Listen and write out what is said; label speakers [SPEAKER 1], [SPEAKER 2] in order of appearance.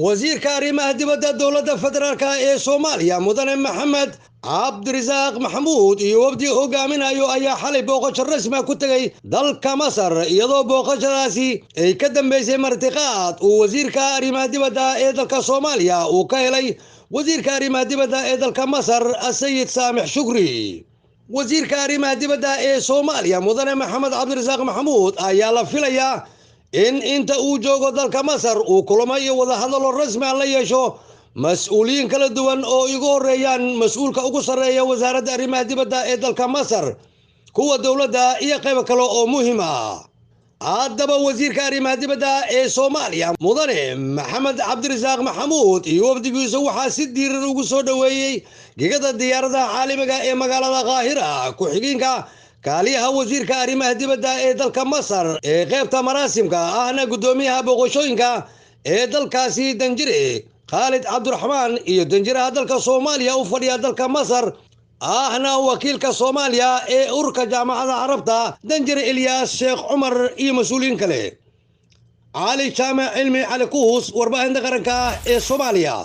[SPEAKER 1] wasiirka arrimaha dibadda dowladda federaalka ee Soomaaliya mudane Maxamed Cabdirasaaq Maxamuud iyo wafdi hogaaminayo ayaa xalay booqasho rasmi ku tagay dalka Masar iyadoo booqashadaasi ay ka dambeysay martiqaad uu wasiirka arrimaha dibadda ee dalka Soomaaliya uu ka helay wasiirka arrimaha dibadda ee dalka Masar Sayid Saamix Shukri. wasiirka arrimaha dibadda ee Soomaaliya mudane Maxamed Cabdirasaaq Maxamuud ayaa la filayaa in inta uu joogo dalka Masar uu kulamo iyo wada hadallo rasmi ah la yeesho mas'uuliyiin kala duwan oo igu horeeyaan mas'uulka ugu sareeya wasaaradda arrimaha dibadda ee dalka Masar, kuwa dowladda iyo qayb kale oo muhiim ah. haddaba wasiirka arrimaha dibadda ee Soomaaliya mudane Maxamed Cabdirasaaq Maxamuud iyo wafdigiisa waxaa si diiran ugu soo dhaweeyay gegada diyaaradaha caalamiga ee magaalada Qaahira ku-xigeenka kaaliyaha wasiirka arrimaha dibadda ee dalka Masar ee qaybta maraasimka ahna gudoomiyaha boqoshooyinka ee dalkaasi Danjire Khalid Abdurrahman iyo danjiraha dalka Soomaaliya u fadhiya dalka Masar ahna wakiilka Soomaaliya ee urka jaamacadda Carabta Danjire Ilyas Sheekh Umar iyo mas'uuliyiin kale. Ali Jaamac Cilmi Ali Kuus warbaahinta qaranka ee Soomaaliya.